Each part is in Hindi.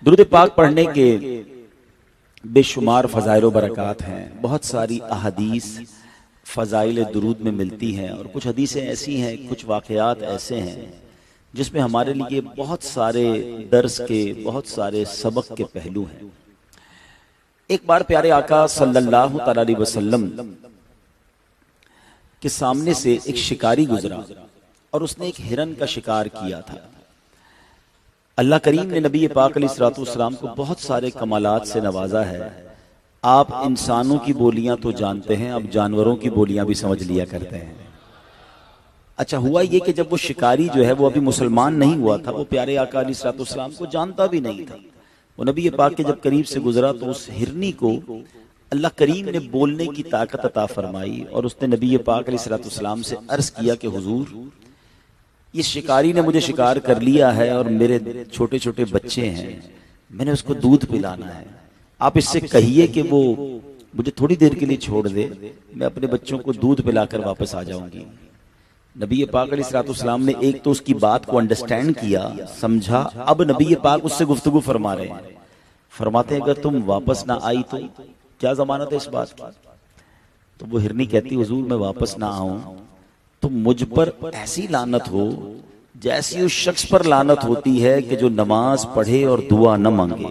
दुरूद पाक पढ़ने के बेशुमार फ़ज़ाइल व बरक़ात हैं। बहुत सारी अहादीस फ़ज़ाइल दुरूद में मिलती हैं और कुछ हदीसें ऐसी हैं, कुछ वाक़यात ऐसे हैं जिसमें हमारे लिए बहुत सारे दर्स के, बहुत सारे सबक के पहलू हैं। एक बार प्यारे आका सल्लल्लाहु अलैहि वसल्लम के सामने से एक शिकारी गुजरा और उसने एक हिरन का शिकार किया था। अल्लाह करीम ने नबी पाक अलैहिस्सलाम को बहुत सारे कमालात से नवाजा है। आप इंसानों की बोलियां तो जानते हैं, अब जानवरों की बोलियां भी समझ लिया करते हैं। अच्छा हुआ ये कि जब वो शिकारी जो है वो अभी मुसलमान नहीं हुआ था, वो प्यारे आका अलैहिस्सलाम को जानता भी नहीं था। वो नबी पाक के जब करीब से गुजरा तो उस हिरनी को अल्लाह करीम ने बोलने की ताकत अता फरमाई और उसने नबी पाक अलैहिस्सलाम से अर्ज किया कि हुजूर, इस शिकारी ने मुझे शिकार कर लिया है और मेरे छोटे छोटे बच्चे हैं, मैंने उसको दूध पिलाना है। आप इससे कहिए कि वो मुझे थोड़ी देर के लिए छोड़ दे, मैं अपने बच्चों को दूध पिलाकर वापस आ जाऊंगी। नबी पाक अलैहिस्सलाम ने एक तो उसकी बात को अंडरस्टैंड किया, समझा। अब नबी पाक उससे गुफ्तगू फरमा रहे हैं, फरमाते हैं अगर तुम वापस ना आई तो क्या जमानत है इस बात की? तो वो हिरनी कहती हुजूर मैं वापस ना आऊं तो मुझ पर ऐसी लानत हो जैसी उस शख्स पर लानत होती है कि जो नमाज पढ़े और दुआ न मांगे।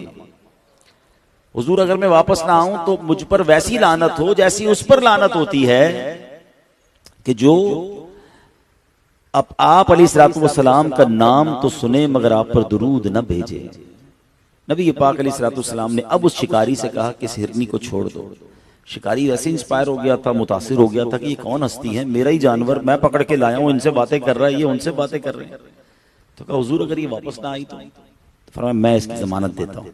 हुजूर अगर मैं वापस ना आऊं तो मुझ पर वैसी लानत हो जैसी उस पर लानत होती है कि जो अब आप अलैहिस्सलाम का नाम तो सुने मगर आप पर दुरूद न भेजे। नबी पाक अलैहिस्सलाम ने अब उस शिकारी से कहा कि इस हिरनी को छोड़ दो। शिकारी वैसे इंस्पायर हो गया था, मुतासिर हो गया था कि ये कौन हस्ती है, मेरा ही जानवर मैं पकड़ के लाया हूं, इनसे बातें कर रहा है, ये उनसे बातें कर रहे हैं। तो कहा हुजूर अगर ये वापस ना आई तो फरमाया मैं इसकी जमानत देता हूं।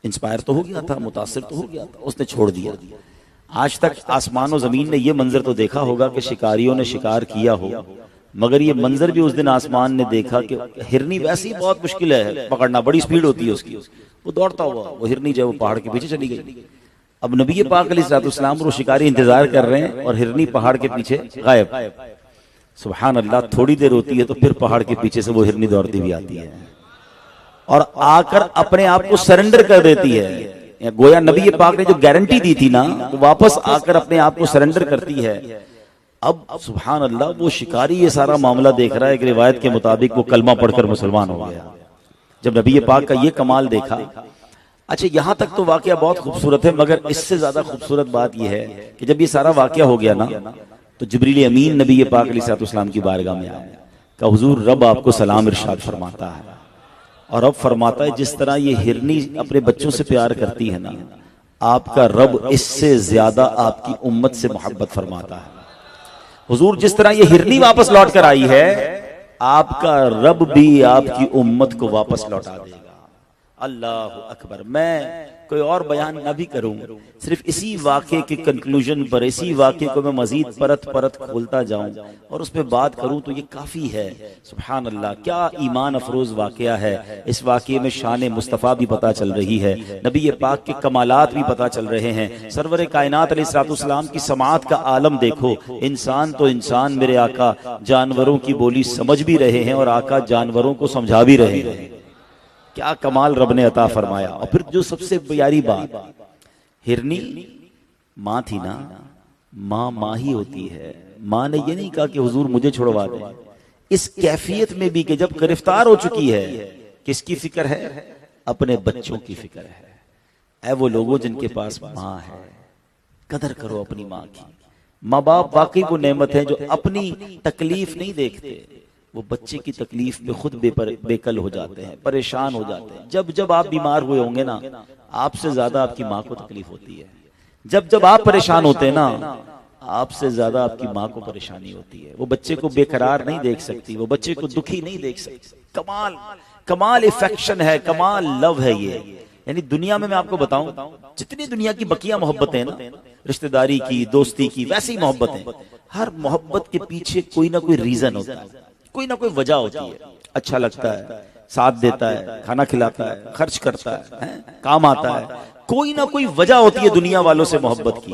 इंस्पायर तो हो गया था, मुतासिर तो हो गया था, उसने छोड़ दिया। आज तक आसमान और जमीन ने यह मंजर तो देखा होगा कि शिकारियों ने शिकार किया हो, मगर ये मंजर भी उस दिन आसमान ने देखा कि हिरनी वैसी बहुत मुश्किल है पकड़ना, बड़ी स्पीड होती है उसकी। वो दौड़ता हुआ वो हिरनी जो है वो पहाड़ के पीछे चली गई। अब नबी पाक अलैहिस्सलाम और शिकारी इंतजार कर रहे हैं और हिरनी पहाड़ के पीछे गायब। सुभान अल्लाह, थोड़ी देर होती है तो फिर पहाड़ के पीछे से वो हिरनी दौड़ती हुई आती है और आकर अपने आप को सरेंडर कर देती है। गोया नबी पाक ने जो गारंटी दी थी ना, वो वापस आकर अपने आप को सरेंडर करती है। अब सुभान अल्लाह, वो शिकारी ये सारा मामला देख रहा है कि रिवायत के मुताबिक वो कलमा पढ़कर मुसलमान हो गया जब नबी पाक का ये कमाल देखा। अच्छा, यहां तक तो वाकया बहुत खूबसूरत है, मगर इससे ज्यादा खूबसूरत बात यह है कि जब ये सारा वाकया हो गया ना तो जिब्रील अमीन नबी पाक अलैहिस्सलाम की बारगाह में आया, कहा हुजूर रब आपको सलाम इरशाद फरमाता है। और अब फरमाता है जिस तरह ये हिरनी अपने बच्चों से प्यार करती है ना, आपका रब इससे ज्यादा आपकी उम्मत से मोहब्बत फरमाता है। हुजूर जिस तरह ये हिरनी वापस लौट कर आई है, आपका रब भी आपकी उम्मत को वापस लौटा देगा। अल्लाह अकबर। मैं कोई और बयान ना भी करूं, सिर्फ इसी वाक़े के कंक्लूजन पर, इसी वाक़े को मैं मजीद परत परत खोलता जाऊं और उस पर बात करूं तो ये काफी है। सुभान अल्लाह, क्या ईमान अफरोज वाक़या है। इस वाक़े में शान मुस्तफ़ा भी पता चल रही है, नबी पाक के कमालात भी पता चल रहे हैं, सरवर कायनात अलैहिस्सलाम की समात का आलम देखो। इंसान तो इंसान मेरे आका जानवरों की बोली समझ भी रहे हैं और आका जानवरों को समझा भी रहे हैं। क्या कमाल रब ने अता फरमाया। और फिर जो सबसे प्यारी बात, हिरनी माँ थी ना, माँ ही होती है। माँ ने ये नहीं कहा कि हुजूर मुझे छुड़वा दे, इस कैफियत में भी कि जब गिरफ्तार हो चुकी है, किसकी फिक्र है? अपने बच्चों की फिक्र है। ऐ वो लोगों जिनके पास माँ है, कदर करो अपनी माँ की। माँ बाप वाकई वो नेमत है जो अपनी तकलीफ नहीं देखते, वो बच्चे की तकलीफ पे खुद बेकल हो जाते हैं, परेशान हो जाते हैं। जब जब आप बीमार हुए होंगे ना, आपसे ज्यादा आपकी माँ को तकलीफ होती है। जब जब आप परेशान होते हैं ना, आपसे ज्यादा आपकी माँ को परेशानी होती है। वो बच्चे को बेकरार नहीं देख सकती, वो बच्चे को दुखी नहीं देख सकती। कमाल कमाल इफेक्शन है, कमाल लव है ये। यानी दुनिया में मैं आपको बताऊं, जितनी दुनिया की बकिया मोहब्बतें हैं ना, रिश्तेदारी की, दोस्ती की, वैसी मोहब्बतें, हर मोहब्बत के पीछे कोई ना कोई रीजन होता है, कोई ना कोई वजह होती है। अच्छा लगता है, साथ देता है, खाना खिलाता है, खर्च करता है, काम आता है, कोई ना कोई वजह होती है दुनिया वालों से मोहब्बत की।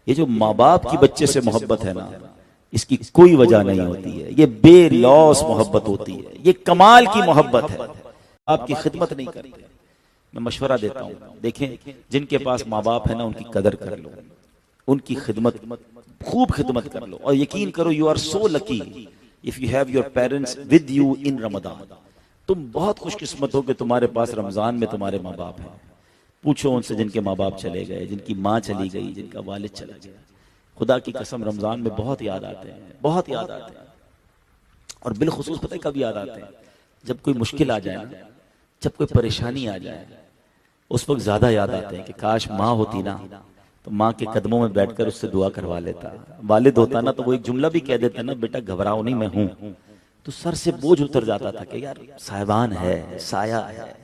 ये जो माँ बाप की बच्चे से मोहब्बत है ना, इसकी कोई वजह नहीं होती है, ये बेलौस मोहब्बत होती है, ये कमाल की मोहब्बत है। आपकी खिदमत नहीं करते, मैं मशवरा देता हूँ, देखें जिनके पास माँ बाप है ना, उनकी कदर कर लो, उनकी खिदमत, खूब खिदमत कर लो। और यकीन करो, you are so lucky if you have your parents with you in Ramzan. तुम बहुत खुशकिस्मत हो कि तुम्हारे पास रमजान में तुम्हारे माँ बाप हैं। पूछो उनसे जिनके माँ बाप चले गए, जिनकी माँ चली गई, जिनका वालिद चला गया। खुदा की कसम रमजान में बहुत याद आते हैं, बहुत याद आते हैं। और बिलखुसूस पता है कब याद आते हैं? जब कोई मुश्किल आ जाए ना, जब कोई परेशानी आ जाए, उस वक्त ज्यादा याद आते हैं कि काश माँ होती ना, तो माँ के कदमों में बैठकर उससे दुआ करवा लेता। वालिद होता ना तो वो एक जुमला भी कह देता ना, बेटा घबराओ नहीं, मैं हूं, तो सर से बोझ उतर जाता था कि यार साहिबान है, साया है।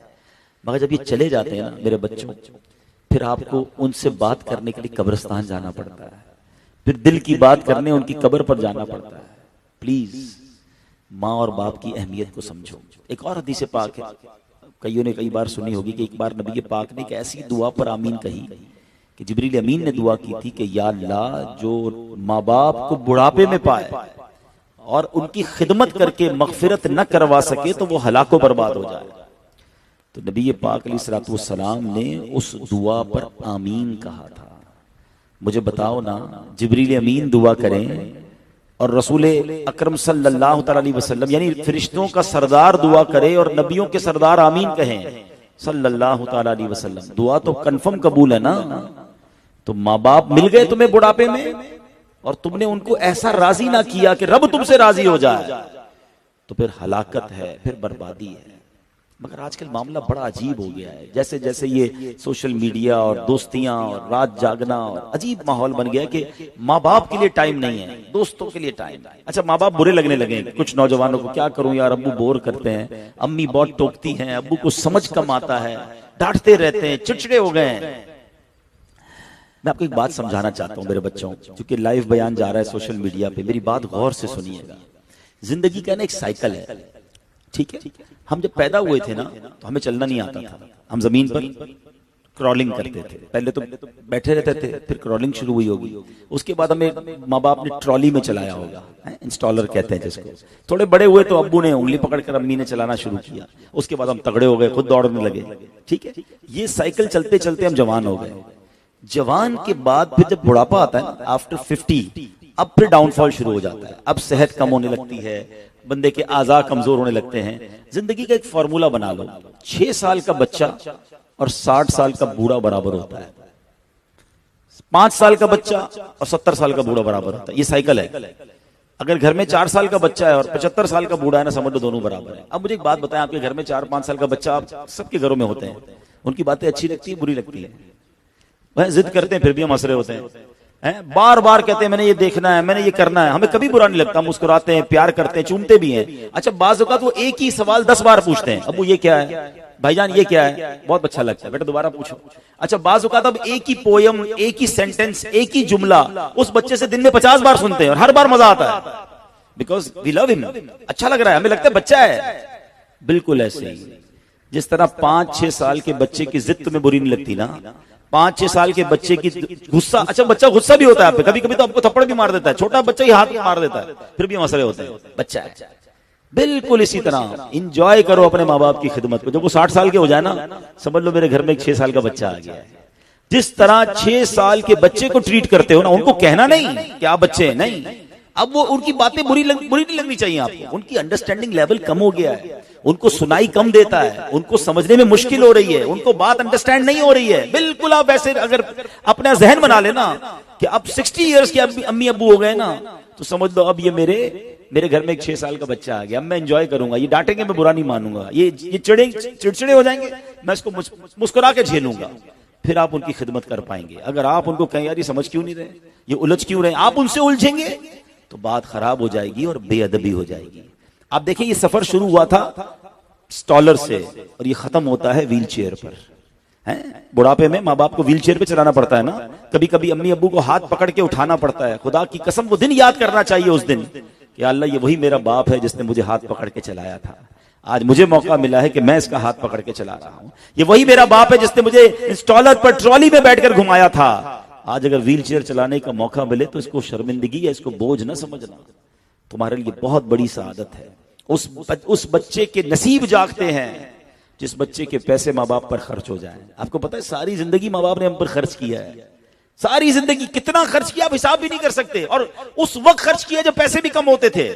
मगर जब ये चले जाते हैं ना मेरे बच्चों, फिर आपको उनसे बात करने के लिए कब्रिस्तान जाना पड़ता है, फिर दिल की बात करने उनकी कब्र पर जाना पड़ता है। प्लीज माँ और बाप की अहमियत को समझो। एक और हदीस पाक है, कईयों ने कई बार सुनी होगी कि एक बार नबी पाक ने एक ऐसी दुआ पर आमीन कही कि जिब्रील अमीन ने दुआ की थी कि या अल्लाह, जो माँ बाप को बुढ़ापे में पाए और उनकी खिदमत करके मगफिरत न करवा सके तो वो हलाको बर्बाद हो जाए। तो नबी पाक अलैहिस्सलाम ने उस दुआ पर आमीन कहा था। मुझे बताओ ना, जिब्रील अमीन दुआ करें और रसूल अकरम सल्लल्लाहु अलैहि वसल्लम यानी फरिश्तों का सरदार दुआ करे और नबियों के सरदार आमीन कहें सल्लल्लाहु अलैहि वसल्लम, दुआ तो कंफर्म कबूल है ना। तो माँ बाप मिल गए तुम्हें बुढ़ापे में और तुमने उनको ऐसा राजी ना किया कि रब तुमसे राजी हो जाए, तो फिर हलाकत है, फिर बर्बादी है। मगर आजकल मामला बड़ा अजीब हो गया है। जैसे जैसे ये सोशल मीडिया और दोस्तियां और रात जागना और अजीब माहौल बन गया कि माँ बाप के लिए टाइम नहीं है, दोस्तों के लिए टाइम है। अच्छा, माँ बाप बुरे लगने लगे कुछ नौजवानों को, क्या करूं यार, अब्बू बोर करते हैं, अम्मी बहुत टोकती हैं, अब्बू को समझ कम आता है, डांटते रहते हैं, चिड़चिड़े हो गए हैं। मैं आपको एक बात समझाना चाहता हूं मेरे बच्चों, क्योंकि लाइव बयान जा रहा है सोशल मीडिया पे, मेरी बात गौर से सुनिएगा। जिंदगी का ना एक साइकिल है, ठीक है? हम जब पैदा हुए थे ना तो हमें चलना नहीं आता था, हम जमीन पर क्रॉलिंग करते थे। पहले तो बैठे रहते थे, फिर क्रॉलिंग शुरू हुई होगी, उसके बाद हमें माँ बाप ने ट्रॉली में चलाया होगा, इंस्टॉलर कहते हैं जिसको। थोड़े बड़े हुए तो अब्बू ने उंगली पकड़कर अम्मी ने चलाना शुरू किया, उसके बाद हम तगड़े हो गए, खुद दौड़ने लगे, ठीक है? ये साइकिल चलते चलते हम जवान हो गए। जवान के बाद फिर जब बुढ़ापा आता है ना, आफ्टर 50, अब फिर डाउनफॉल शुरू हो जाता है। अब सेहत कम होने लगती है, बंदे के आज़ा कमजोर होने लगते हैं। जिंदगी का एक फॉर्मूला बना लो, 6 साल का बच्चा और 60 साल का बूढ़ा बराबर होता है, 5 साल का बच्चा और 70 साल का बूढ़ा बराबर होता है। ये साइकिल है। अगर घर में 4 साल का बच्चा है और 75 साल का बूढ़ा है ना, समझ लो दोनों बराबर है। अब मुझे एक बात बताएं, आपके घर में 4-5 साल का बच्चा, आप सबके घरों में होते हैं, उनकी बातें अच्छी लगती है, बुरी लगती है? वह जिद करते हैं, फिर भी हम हंस रहे होते हैं, बार बार कहते हैं मैंने ये देखना है, मैंने ये करना है, हमें कभी बुरा नहीं लगता, मुस्कुराते हैं, प्यार करते हैं, चूमते भी हैं। अच्छा, बाज़ औक़ात वो एक ही सवाल 10 बार पूछते हैं, अब्बू ये क्या है, भाईजान ये क्या है, बहुत अच्छा लगता है, बेटा दोबारा पूछो। अच्छा, बाज़ औक़ात अब एक ही पोयम, एक ही सेंटेंस, एक ही जुमला उस बच्चे से दिन में 50 बार सुनते हैं और हर बार मजा आता है, बिकॉज वी लव हिम, अच्छा लग रहा है, हमें लगता है बच्चा है। बिल्कुल ऐसे ही जिस तरह 5-6 साल के बच्चे की जिद तुम्हें बुरी नहीं लगती ना, 5-6 साल के बच्चे की गुस्सा, अच्छा बच्चा गुस्सा भी होता है आप पे, कभी कभी तो आपको थप्पड़ भी मार देता है, छोटा बच्चा ही हाथ मार देता है, फिर भी मसले होते हैं, बच्चा है। बिल्कुल इसी तरह इंजॉय करो अपने माँ बाप की खिदमत को। जब वो 60 साल के हो जाए ना, समझ लो मेरे घर में एक 6 साल का बच्चा आ गया है। जिस तरह 6 साल के बच्चे को ट्रीट करते हो ना, उनको कहना नहीं कि आप बच्चे हैं, नहीं, अब वो उनकी बातें बुरी नहीं लगनी चाहिए आपको। उनकी अंडरस्टैंडिंग लेवल कम हो गया है, उनको सुनाई कम देता है, उनको समझने में मुश्किल हो रही है, उनको बात अंडरस्टैंड नहीं हो रही है। बिल्कुल आप ऐसे अगर अपना जहन बना लेना कि अब 60 इयर्स के अम्मी अब्बू हो गए ना, तो समझ लो अब ये मेरे घर में एक 6 साल का बच्चा आ गया, अब मैं एंजॉय करूंगा, ये डांटेंगे मैं बुरा नहीं मानूंगा, ये चिड़चिड़े हो जाएंगे, मैं इसको मुस्कुरा के झेलूंगा, फिर आप उनकी खिदमत कर पाएंगे। अगर आप उनको कहें यार ये समझ क्यों नहीं रहे, ये उलझ क्यों रहे, आप उनसे उलझेंगे तो बात खराब हो जाएगी और बेअदबी हो जाएगी। आप देखिए, ये सफर शुरू हुआ था स्टॉलर से और ये खत्म होता है व्हील चेयर पर, है? बुढ़ापे में माँ बाप को व्हील चेयर पे चलाना पड़ता है ना, कभी कभी अम्मी अब्बू को हाथ पकड़ के उठाना पड़ता है। खुदा की कसम वो दिन याद करना चाहिए उस दिन कि अल्लाह ये वही मेरा बाप है जिसने मुझे हाथ पकड़ के चलाया था, आज मुझे मौका मिला है कि मैं इसका हाथ पकड़ के चला रहा हूं। ये वही मेरा बाप है जिसने मुझे इंस्टॉलर पर ट्रॉली में बैठकर घुमाया था, आज अगर व्हील चेयर चलाने का मौका मिले तो इसको शर्मिंदगी या इसको बोझ न समझना, तुम्हारे लिए बहुत बड़ी सआदत है। उस बच्चे के नसीब जागते हैं जिस बच्चे के पैसे माँ बाप पर खर्च हो जाए। आपको पता है सारी जिंदगी माँ बाप ने हम पर खर्च किया है, सारी जिंदगी कितना खर्च किया आप हिसाब भी नहीं कर सकते, और उस वक्त खर्च किया जब पैसे भी कम होते थे,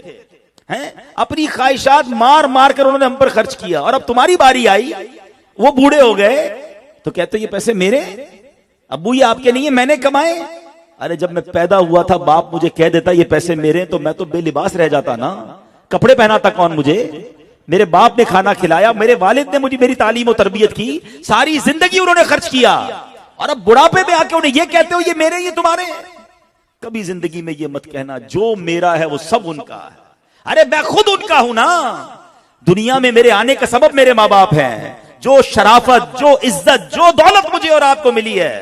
हैं? अपनी ख्वाहिशात मार मार कर उन्होंने हम पर खर्च किया, और अब तुम्हारी बारी आई, वो बूढ़े हो गए तो कहते ये पैसे मेरे, अब्बू ये आपके नहीं है, मैंने कमाए। अरे जब मैं पैदा हुआ था बाप मुझे कह देता ये पैसे मेरे, तो मैं तो बेलिबास रह जाता ना, कपड़े पहनाता कौन मुझे? मेरे बाप ने खाना खिलाया, मेरे वालिद ने मुझे मेरी तालीम और तरबियत की, सारी जिंदगी उन्होंने खर्च किया, और अब बुढ़ापे में आके उन्हें ये कहते हो ये मेरे ये तुम्हारे। कभी जिंदगी में ये मत कहना जो मेरा है वो सब उनका है। अरे मैं खुद उनका हूं ना, दुनिया में मेरे आने का सबब मेरे माँ बाप हैं। जो शराफत, जो इज्जत, जो दौलत मुझे और आपको मिली है,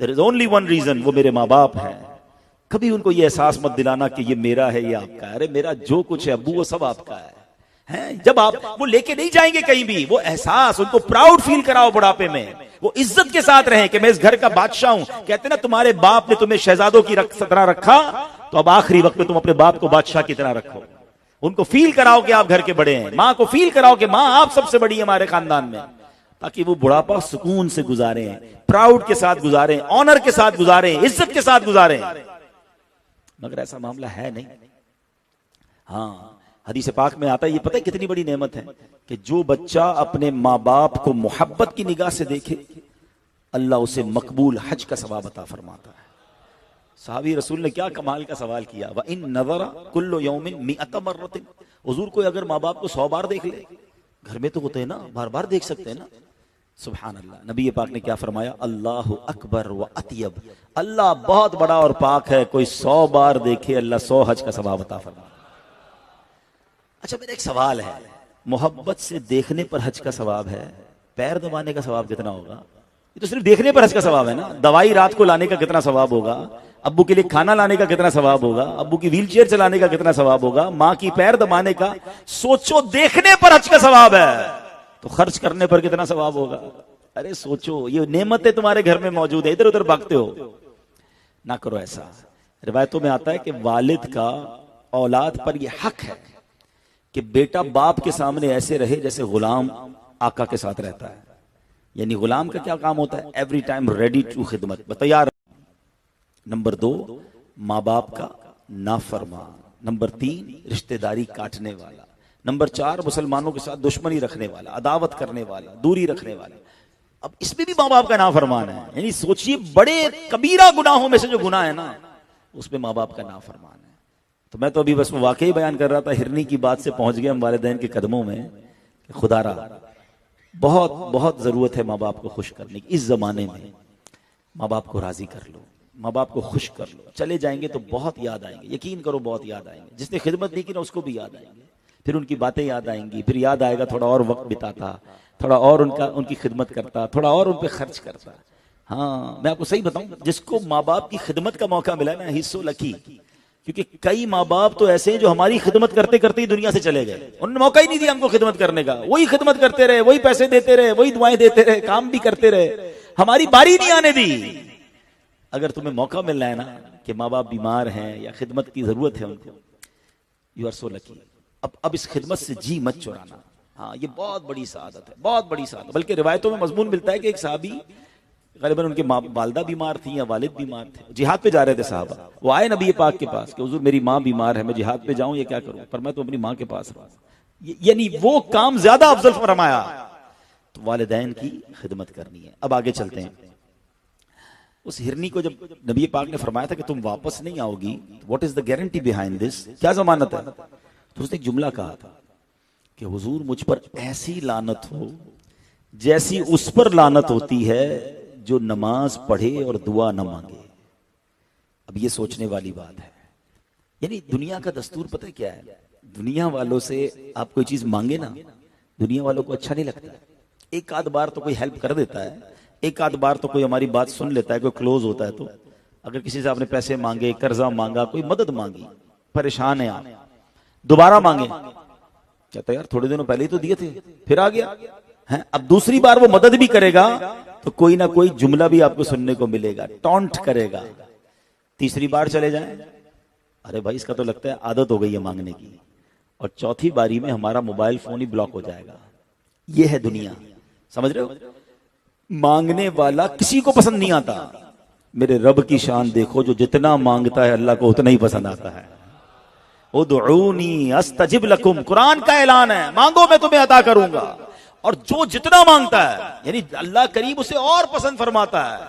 there is only one reason, वो मेरे माँ बाप हैं। कभी उनको ये एहसास मत दिलाना कि ये मेरा है ये आपका है। अरे मेरा जो कुछ है अब्बू वो सब आपका है, हैं? जब आप वो लेके नहीं जाएंगे कहीं भी, वो एहसास उनको प्राउड फील कराओ बुढ़ापे में, वो इज्जत के साथ रहे कि मैं इस घर का बादशाह हूं। कहते ना तुम्हारे बाप ने तुम्हें शहजादों की तरह रखा, तो अब आखिरी वक्त में तुम अपने बाप को बादशाह की तरह रखो। उनको फील कराओ कि आप घर के बड़े हैं, माँ को फील कराओ कि माँ आप सबसे बड़ी है हमारे खानदान में, ताकि वो बुढ़ापा सुकून से गुजारे, प्राउड के साथ गुजारें, ऑनर के साथ गुजारें, इज्जत के साथ गुजारें। मगर ऐसा मामला है नहीं। हाँ, हदीस पाक में आता है, ये पता है कितनी बड़ी नेमत है कि जो बच्चा अपने माँ बाप को मोहब्बत की निगाह से देखे, अल्लाह उसे मकबूल हज का सवाब अता फरमाता है। साहबी रसूल ने क्या कमाल का सवाल किया, व इन नज़रा कुल्लु यौमिन मिअत मर्रतिन, हुजूर कोई अगर माँ बाप को 100 बार देख ले, घर में तो होते हैं ना, बार बार देख सकते हैं ना, सुभान अल्लाह। नबी पाक ने क्या फरमाया, अल्लाह अकबर व अतियब, अल्लाह बहुत बड़ा और पाक है, कोई 100 बार देखे अल्लाह 100 हज का सवाब अता फरमाता। अच्छा मेरा एक सवाल है, मोहब्बत से देखने पर हज का सवाब है, पैर दबाने का सवाब कितना होगा? ये तो सिर्फ देखने पर हज का सवाब है ना। दवाई रात को लाने का कितना सवाब होगा, अब्बू के लिए खाना लाने का कितना सवाब होगा, अब्बू की व्हील चेयर चलाने का कितना सवाब होगा, माँ की पैर दबाने का, सोचो देखने पर हज का सवाब है तो खर्च करने पर कितना सवाब होगा। अरे सोचो, ये नेमतें तुम्हारे घर में मौजूद है, इधर उधर भागते हो ना, करो ऐसा। रिवायतों में आता है कि वालिद का औलाद पर यह हक है कि बेटा बाप के सामने ऐसे रहे जैसे गुलाम आका के साथ रहता है। यानी गुलाम का क्या काम होता है, एवरी टाइम रेडी टू खिदमत, तैयार। नंबर 2 माँ बाप का नाफरमान, नंबर 3 रिश्तेदारी काटने वाला, नंबर 4 मुसलमानों के साथ दुश्मनी रखने वाला, अदावत करने वाला, दूरी रखने वाला। अब इसमें भी माँ बाप का नाफरमान है। यानी सोचिए, बड़े कबीरा गुनाहों में से जो गुनाह है ना, उसमें माँ बाप का नाफरमान है। तो मैं तो अभी बस वाकई बयान कर रहा था, हिरनी की बात से पहुंच गए हम वालिदैन के कदमों में। खुदारा बहुत बहुत जरूरत है माँ बाप को खुश करने की। इस जमाने में माँ बाप को राजी कर लो, माँ बाप को खुश कर लो। चले जाएंगे तो बहुत याद आएंगे, यकीन करो बहुत याद आएंगे। जिसने खिदमत नहीं की ना उसको भी याद आएंगे, फिर उनकी बातें याद आएंगी, फिर याद आएगा थोड़ा और वक्त बिताता, थोड़ा और उनकी खिदमत करता, थोड़ा और उन पर खर्च करता। हाँ मैं आपको सही बताऊं, जिसको माँ बाप की खिदमत का मौका मिला ना, ही सो लकी। क्योंकि कई माँ बाप तो ऐसे हैं जो हमारी खिदमत करते करते ही दुनिया से चले गए, उन्होंने मौका ही नहीं दिया हमको खिदमत करने का। वही खिदमत करते रहे, वही पैसे देते रहे, वही दुआएं देते रहे, काम भी करते रहे, हमारी बारी नहीं आने दी। अगर तुम्हें मौका मिल रहा है ना कि माँ बाप बीमार हैं या खिदमत की जरूरत है उनको, यू आर सो लकी। अब इस खिदमत से जी मत चुराना। हाँ ये बहुत बड़ी सआदत है, बहुत बड़ी सआदत। बल्कि रिवायतों में मजमून मिलता है कि एक साहबी, गलिबन उनके वालदा बीमार थी या वालिद बीमार थे, जिहाद पे जा रहे थे साहबा। वो आए नबी पाक के पास कि हुजूर मेरी माँ बीमार है, मैं जिहाद पे जाऊं या क्या करूं, पर मैं तो अपनी माँ के पास रहूं। यानी वो काम ज्यादा अफजल फरमाया। तो वालिदैन की खिदमत करनी है। अब आगे चलते हैं। उस हिरनी को जब नबी पाक ने फरमाया था कि तुम वापस नहीं आओगी, what is the guarantee behind this, क्या जमानत है, तो उसने एक जुमला कहा था कि हुजूर मुझ पर ऐसी लानत हो जैसी उस पर लानत होती है जो नमाज पढ़े और दुआ न मांगे। अब ये सोचने वाली बात है। यानी दुनिया का दस्तूर पता है क्या है, दुनिया वालों से आप कोई चीज मांगे ना, दुनिया वालों को अच्छा नहीं लगता। एक आध बार तो कोई हेल्प कर देता है, एक आध बार तो कोई हमारी बात सुन लेता है, कोई क्लोज होता है। तो अगर किसी से आपने पैसे मांगे, कर्जा मांगा, कोई मदद मांगी, परेशान है आप, दोबारा मांगे, कहता यार थोड़े दिनों पहले ही तो दिए थे, फिर आ गया है। अब दूसरी बार वो मदद भी करेगा तो कोई ना कोई जुमला भी आपको सुनने को मिलेगा, टॉन्ट करेगा। तीसरी बार चले जाएं, अरे भाई इसका तो लगता है आदत हो गई है मांगने की। और चौथी बारी में हमारा मोबाइल फोन ही ब्लॉक हो जाएगा, ये है दुनिया, समझ रहे हो? मांगने वाला किसी को पसंद नहीं आता। मेरे रब की शान देखो, जो जितना मांगता है अल्लाह को उतना ही पसंद आता है। उदऊनी अस्तजिब लकुम, कुरान का ऐलान है, मांगो मैं तुम्हें अता करूंगा। और जो जितना मांगता है यानी अल्लाह करीब उसे और पसंद फरमाता है।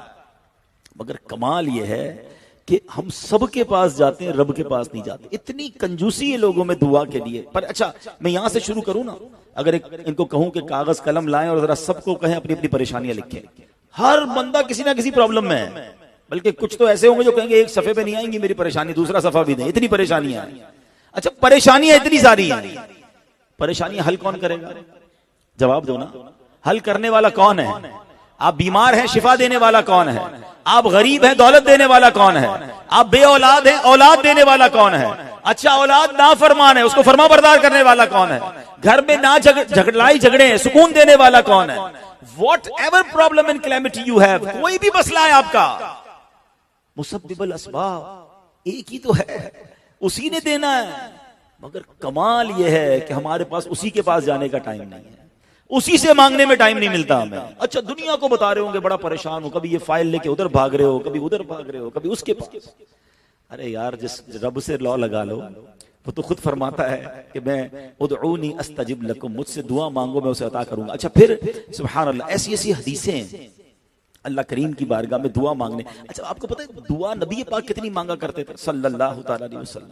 मगर कमाल यह है कि हम सबके पास जाते हैं, रब के पास नहीं जाते। इतनी कंजूसी है लोगों में दुआ के लिए। पर अच्छा, मैं यहां से शुरू करूं ना, अगर इनको कहूं कि कागज कलम लाएं और जरा सबको कहें अपनी अपनी परेशानियां लिखें। हर बंदा किसी ना किसी प्रॉब्लम में है, बल्कि कुछ तो ऐसे होंगे जो कहेंगे एक सफे पे नहीं आएंगी मेरी परेशानी, दूसरा सफा भी नहीं, इतनी परेशानियां हैं। अच्छा, परेशानियां इतनी सारी हैं, परेशानियां हल कौन करेगा? जवाब दो ना, हल करने वाला कौन है? आप बीमार हैं, शिफा देने वाला कौन है? आप गरीब हैं, दौलत देने वाला कौन है? आप बे औलाद हैं, औलाद देने वाला कौन है? अच्छा, औलाद नाफरमान है, उसको फरमा बरदार करने वाला कौन है? घर में ना लड़ाई झगड़े हैं, सुकून देने वाला कौन है? What ever problem and calamity you have, कोई भी मसला है आपका, मुसब्बिबुल अस्बाब एक ही तो है, उसी ने देना है। मगर कमाल यह है कि हमारे पास उसी के पास जाने का टाइम नहीं है, उसी से मांगने में टाइम नहीं मिलता हमें। अच्छा, दुनिया को बता रहे होंगे बड़ा परेशान हो, कभी ये फाइल लेके उधर भाग रहे हो, कभी उधर भाग रहे हो, कभी उसके पास। अरे यार, जिस रब से लॉ लगा लो, वो तो खुद फरमाता है कि मैं उदऊनी अस्तजिब लकुम, मुझसे दुआ मांगो मैं उसे अता करूंगा। अच्छा, फिर सुभान अल्लाह, ऐसी ऐसी हदीसें अल्लाह करीम की बारगाह में दुआ मांगने। अच्छा, आपको पता है दुआ नबी पाक कितनी मांगा करते थे सल्लल्लाहु तआला अलैहि वसल्लम?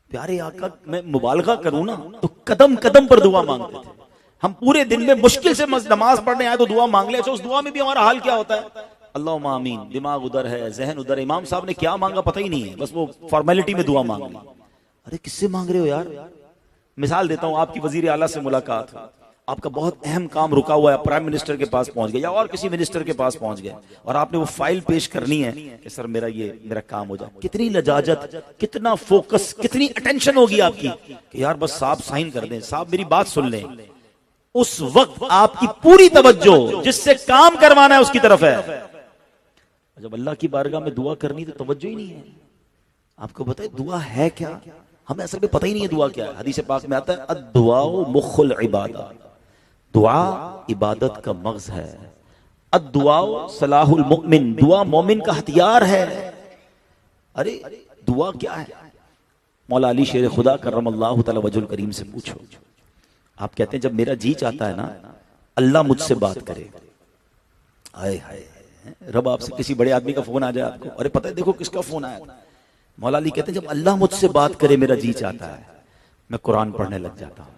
प्यारे आका, मैं मुबालगा करूं ना तो कदम कदम पर दुआ मांगते थे। हम पूरे दिन में मुश्किल से नमाज पढ़ने आए तो दुआ मांग ले। अच्छा, उस दुआ में भी हमारा हाल क्या होता है? अल्लाहुम्मा आमीन, दिमाग उधर है, जहन उधर है, इमाम साहब ने क्या मांगा पता ही नहीं है, बस वो फॉर्मेलिटी में दुआ मांग ली। अरे किससे मांग रहे हो यार? मिसाल देता हूं, आपकी वजीर आला से मुलाकात, आपका बहुत अहम काम रुका हुआ है, प्राइम मिनिस्टर के पास पहुंच गए या और किसी मिनिस्टर के पास पहुंच गए, और आपने वो फाइल पेश करनी है कि सर मेरा काम हो जाए। कितनी लजाजत, कितना फोकस, कितनी अटेंशन होगी आपकी कि यार बस साहब साइन कर दें, साहब मेरी बात सुन लें। उस वक्त आपकी पूरी तवज्जो जिससे काम करवाना है उसकी तरफ है। जब अल्लाह की बारगाह में दुआ करनी तो तवज्जो ही नहीं है। आपको बताए दुआ है क्या? हमें असल में पता ही नहीं है दुआ क्या है। हदीस पाक में आता है अद्दुआउ मुख्खुल इबादा, दुआ इबादत का मग़ज़ है। अद्दुआउ सलाहुल मुमिन, दुआ मोमिन का हथियार है। अरे दुआ क्या है? मौला अली शेर खुदा करमल्लाहु तआला वजहुल करीम से पूछो। आप कहते हैं जब मेरा जी चाहता है ना अल्लाह मुझसे बात करे, आए हाय, रब आपसे किसी बड़े आदमी का फोन आ जाए आपको, अरे पता है देखो किसका फोन आया, मौला अली कहते हैं जब अल्लाह मुझसे बात करे मेरा जी चाहता है मैं कुरान पढ़ने लग जाता हूं।